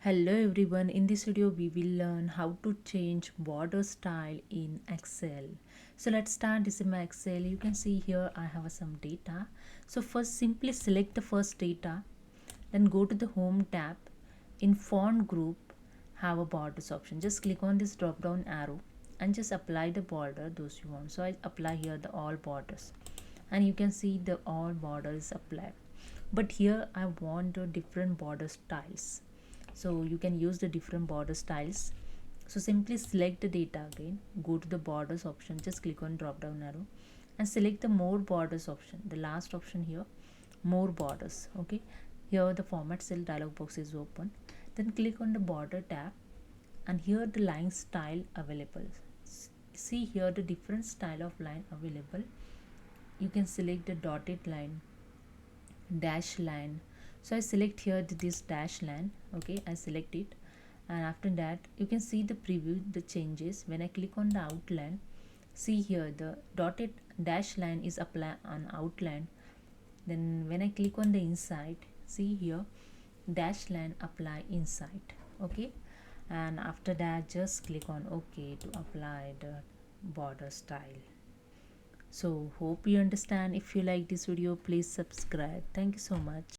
Hello everyone, in this video we will learn how to change border style in Excel. So let's start. This is my Excel. You can see here I have some data. So first simply select the first data, then go to the home tab. In font group have a borders option. Just click on this drop down arrow and just apply the border those you want. So I apply here the all borders and you can see the all borders applied. But here I want a different border styles, so you can use the different border styles. So simply select the data again, go to the borders option, just click on drop down arrow and select the more borders option, the last option here, more borders. Okay, here the format cell dialog box is open, then click on the border tab and here the line style available. See here the different style of line available. You can select the dotted line, dash line. So I select here this dash line. Okay, I select it, and after that you can see the preview, the changes. When I click on the outline, see here the dotted dash line is apply on outline. Then when I click on the inside, see here dash line apply inside. Okay, and after that just click on OK to apply the border style. So hope you understand. If you like this video, please subscribe. Thank you so much.